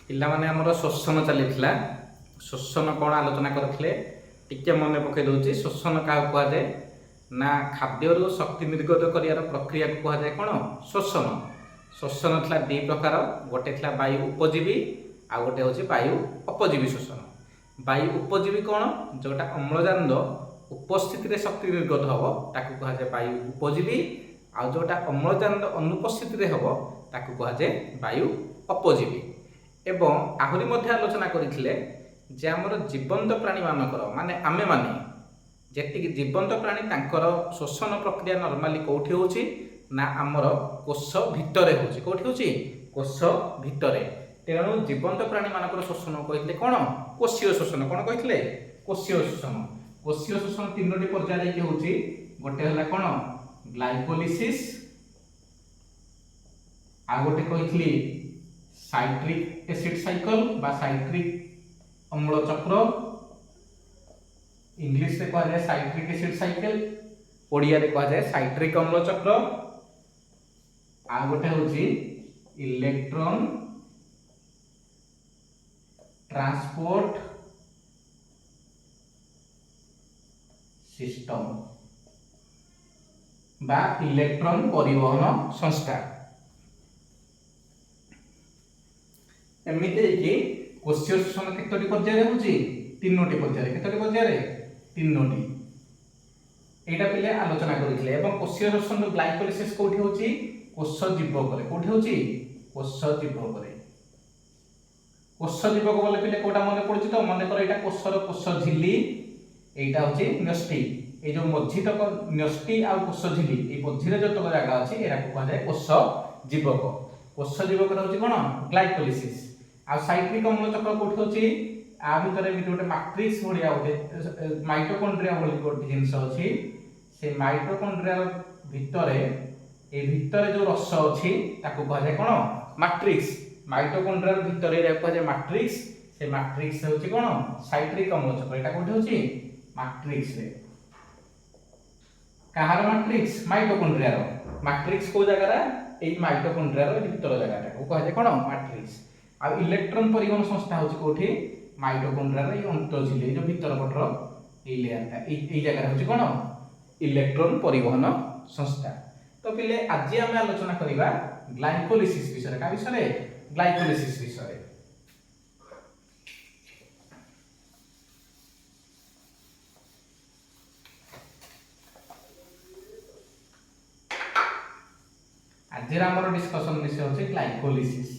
ପିଲାମାନେ ଆମର ଶୋଷଣ ଚାଲିଥିଲା। ଶୋଷଣ କ'ଣ ଆଲୋଚନା କରିଥିଲେ ଟିକେ ମନେ ପକାଇ ଦେଉଛି। ଶୋଷଣ କାହାକୁ କୁହାଯାଏ ନା ଖାଦ୍ୟରୁ ଶକ୍ତି ନିର୍ଗତ କରିବାର ପ୍ରକ୍ରିୟାକୁ କୁହାଯାଏ କ'ଣ? ଶୋଷଣ। ଶୋଷଣ ଥିଲା ଦୁଇ ପ୍ରକାର, ଗୋଟେ ଥିଲା ବାୟୁ ଉପଜୀବୀ ଆଉ ଗୋଟେ ହେଉଛି ବାୟୁ ଅପଜୀବୀ ଶୋଷଣ। ବାୟୁ ଉପଜୀବୀ କ'ଣ? ଯେଉଁଟା ଅମ୍ଳଜାନ ଉପସ୍ଥିତିରେ ଶକ୍ତି ନିର୍ଗତ ହେବ ତାକୁ କୁହାଯାଏ ବାୟୁ ଉପଜୀବୀ, ଆଉ ଯେଉଁଟା ଅମ୍ଳଜାନ ଅନୁପସ୍ଥିତିରେ ହେବ ତାକୁ କୁହାଯାଏ ବାୟୁ ଅପଜୀବୀ। ଏବଂ ଆହୁରି ମଧ୍ୟ ଆଲୋଚନା କରିଥିଲେ ଯେ ଆମର ଜୀବନ୍ତ ପ୍ରାଣୀମାନଙ୍କର ମାନେ ଆମେମାନେ ଯେତିକି ଜୀବନ୍ତ ପ୍ରାଣୀ ତାଙ୍କର ଶୋଷଣ ପ୍ରକ୍ରିୟା ନର୍ମାଲି କେଉଁଠି ହେଉଛି ନା ଆମର କୋଷ ଭିତରେ ହେଉଛି। କେଉଁଠି ହେଉଛି? କୋଷ ଭିତରେ। ତେଣୁ ଜୀବନ୍ତ ପ୍ରାଣୀମାନଙ୍କର ଶୋଷଣ କହିଥିଲେ କ'ଣ? କୋଷୀୟ ଶୋଷଣ। କ'ଣ କହିଥିଲେ? କୋଷୀୟ ଶୋଷଣ। କୋଷୀୟ ଶୋଷଣ ତିନୋଟି ପର୍ଯ୍ୟାୟରେ ହେଉଛି। ଗୋଟେ ହେଲା କ'ଣ? ଗ୍ଲାଇକୋଲିସିସ୍, ଆଉ ଗୋଟେ କହିଥିଲି ସାଇଟ୍ରିକ୍ ଏସିଡ୍ ସାଇକେଲ বা ସାଇଟ୍ରିକ୍ ଅମ୍ଳ ଚକ୍ର, ଇଂଲିଶରେ କୁହାଯାଏ ସାଇଟ୍ରିକ୍ ଏସିଡ୍ ସାଇକେଲ, ଓଡ଼ିଆରେ କୁହାଯାଏ ସାଇଟ୍ରିକ୍ ଅମ୍ଳ ଚକ୍ର। ଆଉ ଗୋଟେ ହେଉଛି ଇଲେକ୍ଟ୍ରନ୍ ट्रांसपोर्ट सिस्टम बा इलेक्ट्रॉन परिवहन संस्था। एमती कि कोषीय शोषण केतोटी पर्याय होची? तीनोटी पर्याय। केतोटी पर्याय? तीनोटी। एटा पिले आलोचना करिथिले। एवं कोषीय शोषण ग्लाइकोलिसिस कोठी होची? कोष जीवक रे। कोठी होची? कोष जीवक रे। कोष जीवक बोले पिले कोटा मने पड़छि तो मने कर एटा कोषर कोष झिल्ली, एटा होची न्यष्टि। ए जो मझितक न्यष्टि आ कोष झिल्ली ए मझिरे जो तक जागा अछि एरा को कहै कोष जीवक। कोष जीवक रहउछि कोन? ग्लाइकोलिसिस। आ साइट्रिक अम्ल चक्र कोठी होछि? आ भितरे भी गोटे मैट्रिक्स भलिया होते माइटोकॉन्ड्रिया भली गोटे जिंस अछि। से माइटोकॉन्ड्रिया भितरे ए भितरे जो रस अछि ताको कहै कोन? मैट्रिक्स। माइटोकॉन्ड्रिया भितरे रे कहै मैट्रिक्स। से मैट्रिक्स होछि कोन? साइट्रिक अम्ल चक्र। एटा कोठी होछि? मैट्रिक्स रे। कहार मैट्रिक्स? माइटोकॉन्ड्रिया रो। मैट्रिक्स को जगह रे? ए माइटोकॉन्ड्रिया रो भितर जगह रे को कहै कोन? मैट्रिक्स। आ इलेक्ट्रॉन परिवहन संस्था होछि कोठी? माइटोकॉन्ड्रिया रे अंत झिल्ली जो भीतर पटर ए लेयरटा ए जगह होछि कोन? इलेक्ट्रॉन परिवहन संस्था। तो पिले आज हम आलोचना करिबा ग्लाइकोलिसिस विषय। का विषय? ग्लाइकोलिसिस विषय। आज हमर डिस्कशन विषय होछि ग्लाइकोलिसिस।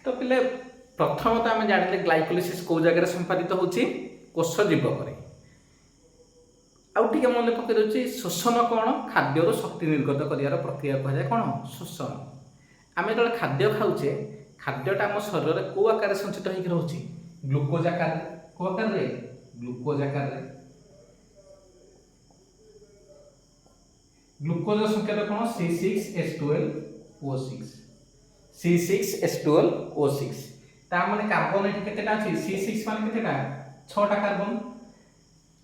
तो पिले प्रथमतः आम जानिले ग्लाइकोलिसिस को जगह संपादित होछि? कोष जीवक रे। आउ टिके मन पकई दउछि शोषण कोन? खाद्यरो शक्ति निर्गत करियार प्रक्रिया कहै कोन? शोषण। आमे जब खाद्य खाउछे खाद्यटा हम शरीर में को आकार संचित होइक रहउछि? ग्लूकोज आकार। को आकार रे? ग्लूकोज आकार रे। ग्लूकोज संकेत कोन? C6H12O6। C6H12O6। ता माने कार्बन एठी केतेटा अछि? C6 माने केतेटा? 6टा कार्बन।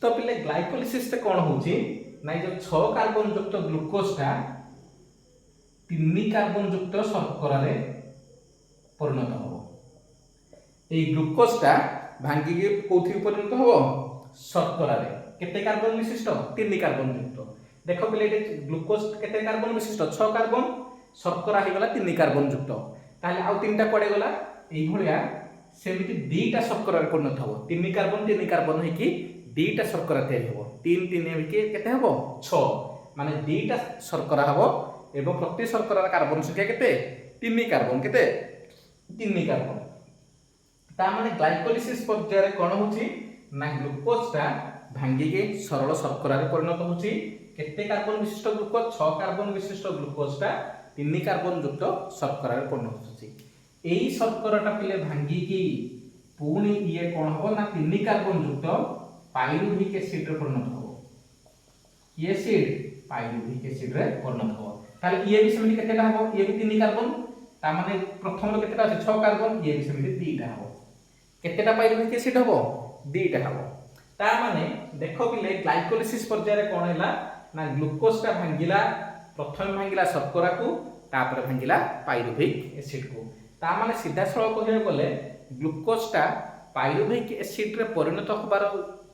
तो पिले ग्लाइकोलिसिस ते कोन होउछि ना जो 6 कार्बन युक्त ग्लूकोजटा 3 कार्बन युक्त शर्करा रे परिणत हो। ए ग्लूकोजटा भांगी के कोथि परिणत हो? शर्करा रे। केते कार्बन विशिष्ट? 3 कार्बन युक्त। देखो पिले एटे ग्लूकोज केते कार्बन विशिष्ट? 6 कार्बन। शर्करा हे गला 3 कार्बन युक्त। ताले आउ 3टा पड़े गला एई भलिया सेमिति 2टा शर्करा रे परिणत हो। 3 कार्बन हे कि 2टा शर्करा तैयारी हो। 3 3 हे कि केते हो? 6 माने 2टा शर्करा हो एवं प्रति शर्करा कार्बन संख्या केते? 3 कार्बन। केते? 3 कार्बन। ता माने ग्लाइकोलिसिस पर्याय रे कोन होछि ना ग्लूकोजटा भांगी के सरल शर्करा रे परिणत होछि। केते कार्बन विशिष्ट ग्लूकोज? 6 कार्बन विशिष्ट ग्लूकोजटा 3 कार्बन युक्त शर्करा रे परिणत होछि। एई शर्कराटा पिले भांगी की पुणी ये कोन हो ना 3 कार्बन युक्त पाइरुविक एसिड रे परिणत हो। ये एसिड पाइरुविक एसिड रे परिणत हो। ताले ये भी सेमिति केतेटा हो? ये भी 3 कार्बन। ता माने प्रथम रो केतेटा अछि? 6 कार्बन। ये भी सेमिति 2टा हो। केतेटा पाइरुविक एसिड हबो दीटा हबो ता माने देखो पिले ग्लाइकोलिसिस पर्याय कोन हैला ना ग्लूकोज टा भांगिला प्रथम भांगिला शर्करा को तापर भांगिला पाइरुविक एसिड को ता माने सीधा सळो कहियो गले ग्लूकोज टा पाइरुविक एसिड रे परिणत होबार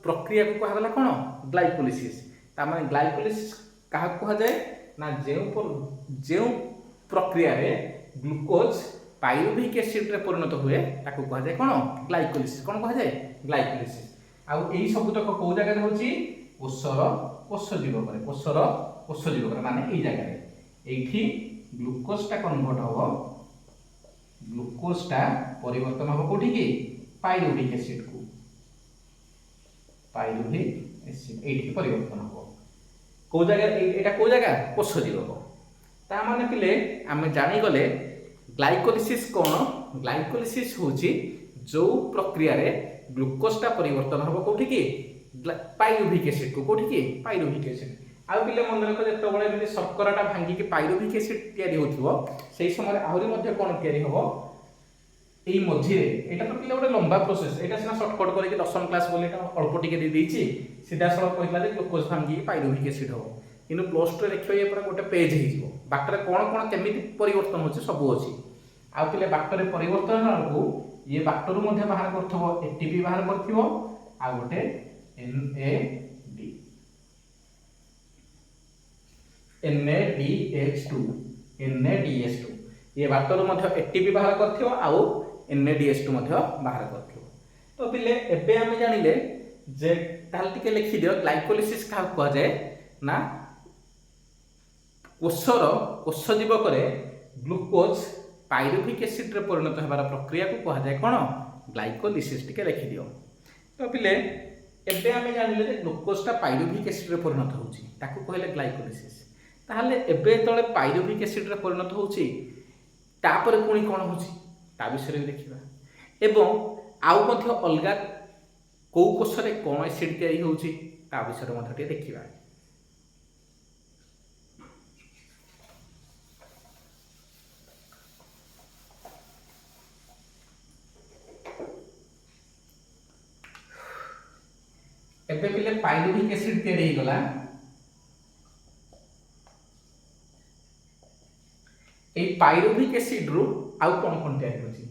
प्रक्रिया को कहा गला कोन ग्लाइकोलिसिस ता माने ग्लाइकोलिसिस कहा कहा जाय ना जेउ प्रक्रिया रे ग्लूकोज पाइरुविक एसिड रे परिणत हुए ताको कहा जाय कोन ग्लाइकोलिसिस कोन कहा जाय ग्लाइकोलिसिस आ एई सब तक को जगह रे होची कोष जीव करे माने एई जगह रे एठी ग्लूकोज टा कन्वर्ट होबो ग्लूकोज टा परिवर्तन होबो कोठी की पाइरुविक एसिड को पाइरुविक एसिड एठी परिवर्तन होबो को जगह एटा को जगह कोष जीव ता माने पिले आमे जानि गले ग्लाइकोलिसिस कोन ग्लाइकोलिसिस होची जो प्रक्रिया रे ग्लूकोज टा परिवर्तन होबो कोठी की पाइरुविक एसिड को कोठी की पाइरुविक एसिड आ पिले मन रख जतो बळे बिले शर्कराटा भांगी की पाइरुविक एसिड तयारी होथिबो सेही समय आहुरी मध्ये कोन तयारी होबो एई मध्ये एटा तो पिले गोटे लंबा प्रोसेस एटा सिना शॉर्टकट करी के 10 क्लास बोले एटा अल्प टिके दे देछि सीधा सळ कहिला जे ग्लूकोज भांगी की पाइरुविक एसिड होबो किनु प्लस 2 लिखियो ये पूरा गोटे पेज हे जिवो बाटरे कोन केमिति परिवर्तन होछि सब अछि आ पिले बाटरे परिवर्तन को ये बाटरू मध्ये बाहर करथबो एटीपी बाहर करथिबो आ गोटे NADH2 ये बाटरू मध्ये एटीपी बाहर करथिबो आ NADH2 मध्ये बाहर करथिबो तो पिले एबे हम जानिले जे ताल टिके लिखि दियो ग्लाइकोलिसिस का कह जाय ना कोष जीव करे ग्लूकोज पाइरुविक एसिड रे परिणत होबार प्रक्रिया को कहा जाय कोन ग्लाइकोलिसिस टिके लिखि दियो तो पिले एबे हम जानिले जे ग्लूकोज टा पाइरुविक एसिड रे परिणत होउची ताको कहले ग्लाइकोलिसिस ताहले एबे तळे पाइरुविक एसिड रे परिणत होउची तापर पुणी कोन होउची ता विषय देखिबा एवं आउ मध्ये अलगा को कोष रे कोन एसिड तयारी होउची ता विषय मध्ये देखिबा एबे पिले पाइरुविक एसिड तयारी हे गला ए पाइरुविक एसिड रु आउ कोन तयारी होची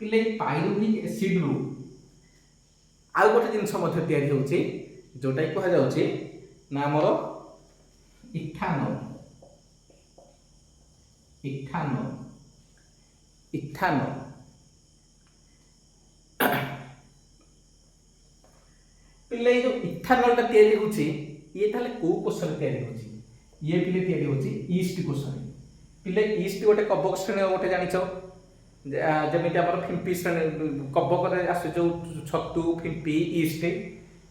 पिले पाइरुविक एसिड रु आउ गोटे जिंस मध्ये तयारी होची जोटा कहा जाउची ना हमरो इथानॉल पिले जो इथानॉल टा तयारी होची ये ताले को कोष रे तयारी होची ये पिले तयारी होची ईस्ट कोष रे पिले ईस्ट गोटे कबक श्रेणी गोटे जानिछो जेमिति हमर फिम्पी श्रेणी कबक रे आसे जो छतु फिम्पी ईस्ट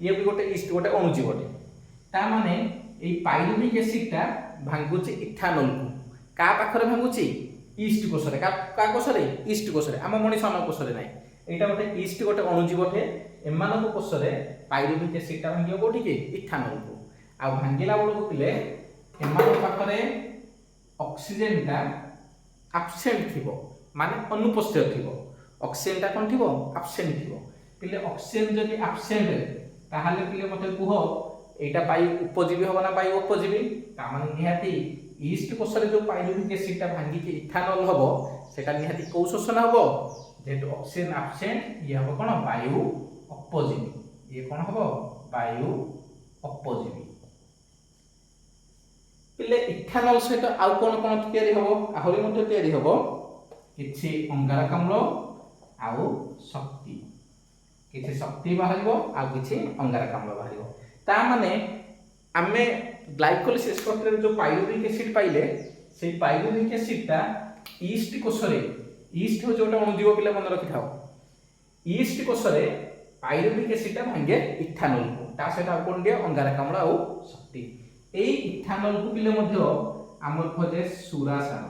ये भी गोटे ईस्ट गोटे अणुजीवटे ता माने ए पाइरुविक एसिड टा भांगुची इथानॉल को का पाखरे भांगुची ईस्ट कोष रे का कोष रे ईस्ट कोष रे हम मणि सन कोष रे नाही एटा गोटे ईस्ट गोटे अणुजीवटे एमानको कोष रे पाइरुविक एसिड टा भांगियो कोठी के इथानॉल को आ भांगिला बळको पिले एमानो पाखरे ऑक्सीजन टा एब्सेंट थिबो माने अनुपस्थित थिबो ऑक्सीजन टा कोन थिबो एब्सेंट थिबो पिले ऑक्सीजन जदि एब्सेंट ताहाले पिले मते कुह एटा वायु उपजीवी होबा ना वायु उपजीवी ता माने निहाती ईस्ट कोष रे जो पाइरुविक एसिड टा भांगी के इथानॉल होबो सेटा निहाती को शोषण होबो जेतु ऑक्सीजन एब्सेंट ये होबो कोन वायु उपजीवी ये कोन होबो वायु उपजीवी पिले इथानॉल सहित आउ कोन कोन तयारी होबो आहुरी मध्ये तयारी होबो किछि अंगारक अम्ल आउ शक्ति बाहरिबो आ किछि अंगारक अम्ल बाहरिबो ता माने आमे ग्लाइकोलिसिस प्रक्रिया जो पाइरुविक एसिड पाइले से पाइरुविक एसिड ता ईस्ट कोष रे ईस्ट हो जोटा अणुजीव पिले मन रखि थाओ ईस्ट कोष रे पाइरुविक एसिड ता भांगे इथानॉल को ता सेटा कोन दिया अंगारक अम्ल आउ शक्ति एई इथानॉल को पिले मध्ये हमर खोजे सुरासार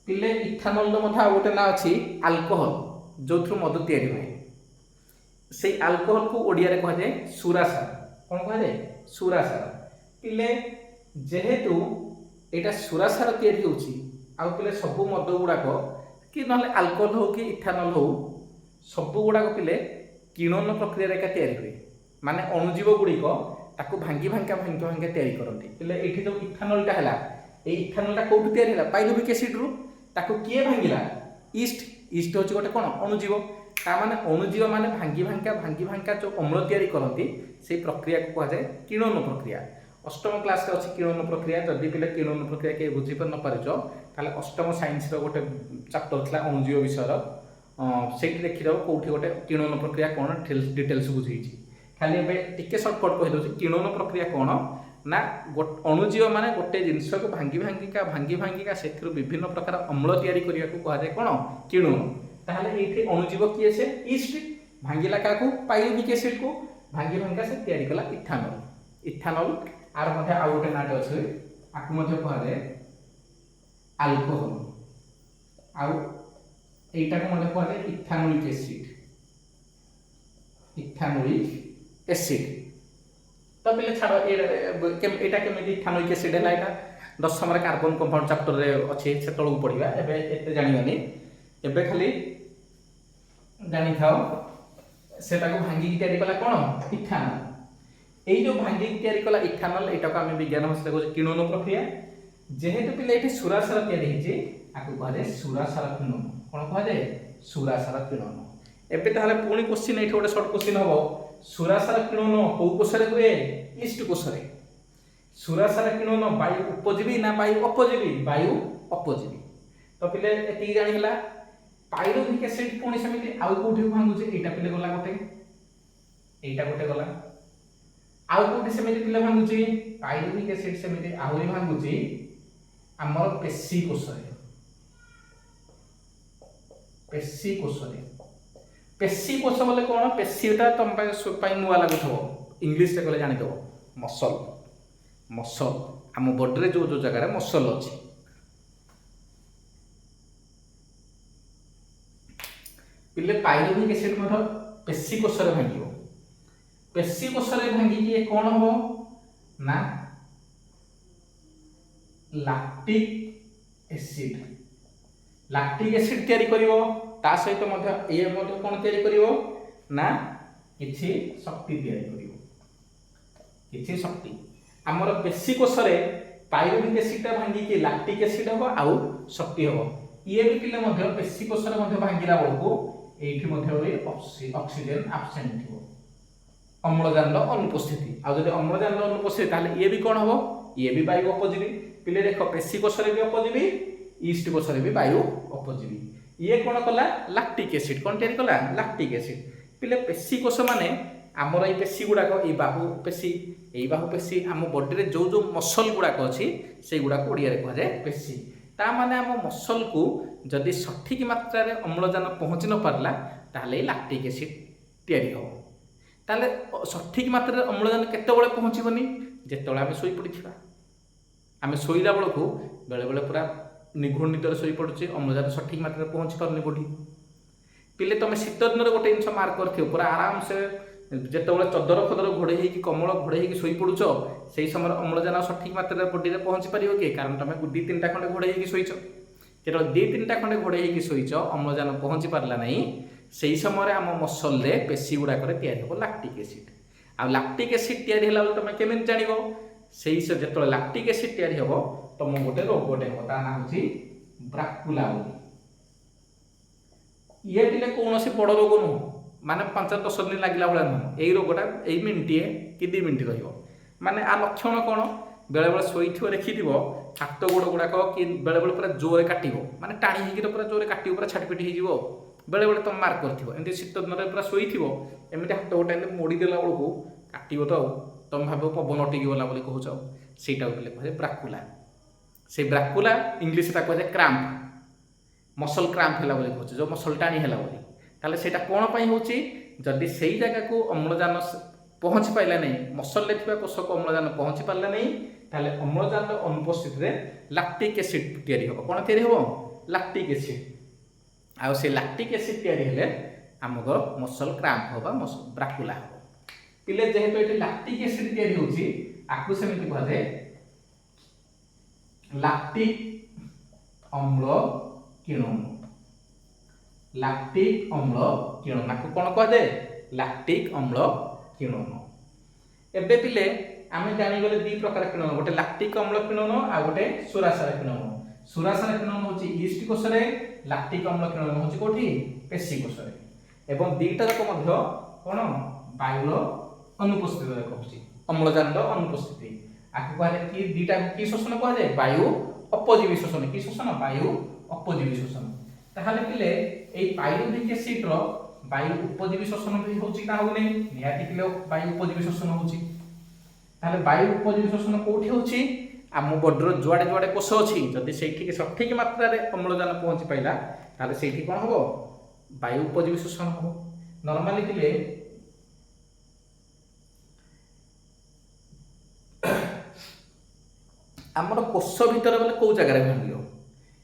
पिले इथानॉल रो मध्ये गोटे ना अछि अल्कोहल जोथु मधु तयारी होय से अल्कोहल को ओडिया रे कह जाय सुरासार कोन कह जाय सुरासार पिले जेहेतु एटा सुरासार तयारी होछि आ पिले सब मद गुडा को कि नहले अल्कोहल हो कि इथानल हो सब गुड़ाक पिले किणन प्रक्रिया एका तैयारी हुए माने अणुजीव गुड़िक ताकू भांगी भांगा तैयारी करती पिले ये जो इथानलटा है ये इथानलटा कौटू तैयारी है पाइरुविक एसिड रु ताकू किए भांगिला ईस्ट ईस्ट हूँ गोटे कौन अणुजीव ताने अणुजीव माने भांगी भांगा जो अम्ल तैयारी करती से प्रक्रिया को कहुए किणन प्रक्रिया। अष्टम क्लास रे अच्छी किणन प्रक्रिया जदि पिले किणन प्रक्रिया के बुझी न पारिच ताले अष्टम साइंस रो गोटे चैप्टर था अणुजीव विषय से देखिदेव कौटी गोटे किणन प्रक्रिया कौन डिटेल्स बुझे खाली एवं टिके सर्टकट कहीदे किणन प्रक्रिया कौन ना अणुजीव माने गोटे जिनस को भांगी भांगिका से विभिन्न प्रकार अम्ल तैयारी करने को कहुए कौन किणन ताहले ये अणुजीव किए से ईस्ट भांगिला क्या पाइरुविक एसिड को भांगी भांगा से तैयारी कला इथानल आर मध्य आउ गोटे नाट अच्छे आपको मध्य कहुए अल्कोहल आउ एटा को मध्य कहुए इथानोइक एसिड तो पिले छाड़ एटा केमिति इथानोइक एसिड है एटा 10 कार्बन कंपाउंड चैप्टर रे अच्छे से तळु पढिबा एबे एते जानिबानी एबे खाली जानी थाओ से ताको भांगी तैयारी कला कोन इथानल एई जो भांगी तैयारी कला इथानल एटा को हम विज्ञान भाषा कहू किणन प्रक्रिया जेहेतु पिले एठी सुरासार तैयारी हिचे आकु कहले सुरासार किणन कोन कहले सुरासार किणन एबे ताहले पुणी क्वेश्चन एठी गोटे शॉर्ट क्वेश्चन हबो सुरासार किणन को कोषरे हुए ईस्ट कोषरे सुरासार किणन वायु उपजीवी ना वायु अपजीवी वायु अपजीवी तो पिले एती जानिला पाइरुविक एसिड पुणी सेमिति आउ कोठी भांगुचे एटा पिले गला गोटे एटा गोटे गला आउ कोठी सेमिति पिले भांगुचे पाइरुविक एसिड सेमिति आहुरी भांगुचे हमर पेशी कोषरे पेशी कोष बोले कौन पेशीटा तुम नुआ लगुव इंग्लीश रे कहले जानिदेव मसल आम बॉडी जो जो जगह मसल अच्छी पिले पाइरुविक एसिड पेशी कोष भांग पेशी कोष भांगिकी कौन हम ना लैक्टिक एसिड तैयारी करिवो ता सहित ये कौन तैयारी करिवो ना किछि शक्ति तैयारी करिवो किछि शक्ति हमर पेशी कोष रे पाइरुविक एसिड भांगिकी लैक्टिक एसिड हो आउ शक्ति हो ये भी पिले मध्य पेशी कोष रे मध्य भांगिला बेलको एठी मध्य ऑक्सीजन एब्सेंट थिवो अम्लजान अनुपस्थिति आ जदि अम्लजान अनुपस्थिति ताले ये भी कौन हो ये भी वायु अपजीवी पिले देखो पेशी कोष रे भी अपजीवी ईस्ट कोष रे भी वायु अपजीवी ये कौन कला लैक्टिक एसिड कौन तैयारी कला लैक्टिक एसिड पिले पेशी कोष माने आमर ये पेशी गुड़ाक ये बाहु पेशी आम बॉडी रे जो जो मसल गुड़ाक अच्छी से गुड़ाक ओडिया रे कहुए पेशी ता माने आम मसल को जदि सठिक मात्रा रे अम्लजान पहुँची न पारला ताहले लैक्टिक एसिड तैयारी हो ताहले सठिक मात्रा रे अम्लजान केतेबेले पहुँचबनी जेतेबेले आमे सोई पड़िथिबा आमे सोईला बेलको बेले बेले पूरा निघुण निदर सोई पड़ुचे अम्लजान सठिक मात्रा रे पहुँची पारनी बॉडी पिले तुम शीत दिन गोटे जिन मार्क कर पूरा आराम से जितेबाला चदर फदर घोड़े होगी कमल घोड़े होगी शोई पड़ुच से समय अम्लजान सठिक मात्रा बॉडी में पहुँची पार कि कारण तुम 2-3टा खंडे घोड़े होगी शोच जो 2-3टा खंडे घोड़े होगी शोच अम्लजान पहुँची पारा ना से समय आम मसल पेशी गुड़ाक या लैक्टिक एसिड आ लैक्टिक एसिड या तुम केमी जान से जो लैक्टिक एसिड या तुम गोटे रोगटे हम ता ना हूँ ब्राकुला ये पिले कौन सी बड़ रोग नुह माने 5-10 दिन लगला भाया नुह यही रोगटा यही मिनिटे कि 2 मिनिट माने आ लक्षण कौन बेले बेले शोथ देखिथ हाथ गोड़ गुड़ाक कि बेले बेले पूरा जोरे काटो माने टाणी होगी पूरा जोरे काट पूरा छाटपिटी हो बेले बेले तुम मार्क कर शीत दिन पूरा शोथ एमती हाथ गोटा मोड़देला बेलू काटो तो तुम भाव पवन अटिकी गला कहूच से कहे ब्राकुला से ब्राकुला इंग्लीश कहे क्राम्प मसल क्राम्प है कहूँ जो मसल टाणी है ताले सेटा कौन पाई होची जदि से जगह को अम्लजान पहुँची पाइला नहीं मसल कोष को अम्लजान पहुँची पारा नहीं ताले अम्लजान अनुपस्थित लैक्टिक एसिड या कौन या लैक्टिक एसिड आ से लैक्टिक एसिड या आमर मसल क्राम्प होगा मसल ब्राकुला हो पिले जेहेतु ये लैक्टिक एसिड या होची आकु सेमिति कहुए लैक्टिक अम्ल किणन ଲାକ୍ଟିକ୍ ଅମ୍ଳ କିରଣ ଆକୁ କ'ଣ କୁହାଯାଏ ଲାକ୍ଟିକ୍ ଅମ୍ଳ କିରଣ। ଏବେ ପିଲେ ଆମେ ଜାଣିଗଲେ ଦୁଇ ପ୍ରକାର କିରଣ ଗୋଟେ ଲାକ୍ଟିକ୍ ଅମ୍ଳ କିରଣ ଆଉ ଗୋଟେ ସୁରାସାର କିରଣ। ସୁରାସାର କିରଣ ହେଉଛି ଇଷ୍ଟ କୋଷରେ ଲାକ୍ଟିକ୍ ଅମ୍ଳ କିରଣ ହେଉଛି କୋଉଠି ପେଶୀ କୋଷରେ ଏବଂ ଦୁଇଟା ଯାକ ମଧ୍ୟ କ'ଣ ବାୟୁର ଅନୁପସ୍ଥିତିରେ ରହୁଛି ଅମ୍ଳଜାନର ଅନୁପସ୍ଥିତି ଆକୁ କୁହାଯାଏ କି ଦୁଇଟା କି ଶୋଷଣ କୁହାଯାଏ ବାୟୁ ଅପଜୀବୀ ଶୋଷଣ କି ଶୋଷଣ ବାୟୁ ଅପଜୀବୀ ଶୋଷଣ। ତାହେଲେ ପିଲେ এই পাইরুভিক এসিডর বায়ু উপজীবী শোষণ भी होची ना होने निहाती पिले बायु उपजीवी शोषण होची। ताले बायु उपजीवी शोषण कोठी होची आम बॉडीर जुआडे जुआडे कोष अछि जदि सेठी सठिक मात्रा रे अम्लजान पहुंची पाइला ताले सेठी कोन हबो बायु उपजीवी शोषण हबो। नॉर्मली पिले हमर कोष भीतर बोले को जगह रे भांगियो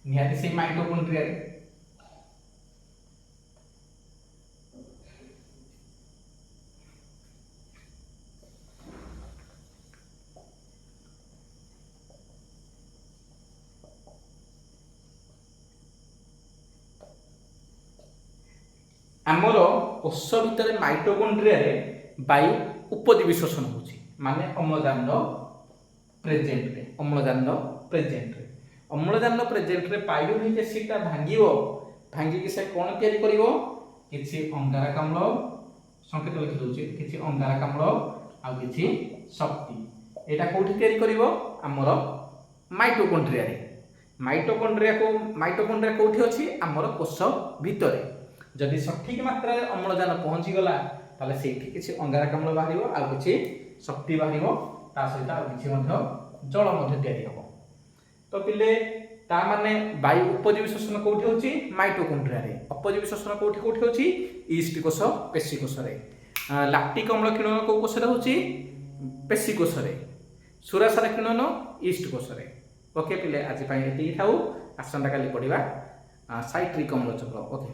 निहाती से माइटोकॉन्ड्रिया रे आमर कोष भितर माइटोकॉन्ड्रिया रे वायु उपजीवी शोषण होची माने अम्लजान प्रेजेंट रे पाइरुविक एसिड ता भांगिबो भांगी कि से कोन तयारी करिवो किछि अंगारक अम्ल संकेत लिखि दोछि किछि अंगारक अम्ल आ किछि शक्ति एटा कोठी तयारी करिवो हमर माइटोकॉन्ड्रिया कोठी अछि हमर कोष भितरे जदि सठिक मात्रा अम्लजान पहुंची गला ताले सेठी किछि अंगारक अम्ल बाहरिबो आ किछि शक्ति बाहरिबो ता सहित आ किछि मध्य जल मध्य तयारी हबो। तो पिले ता माने वायु उपजीवी शोषण कोठी होची माइटोकॉन्ड्रिया रे अपजीवी शोषण कोठी होची ईस्ट कोष पेशी कोष रे लैक्टिक अम्ल किरण को कोष रे होची पेशी कोष रे सुरासार किरण ईस्ट कोष रे। ओके पिले आज पई एति थाउ आसंता काली पढिबा साइट्रिक अम्ल चक्र। ओके।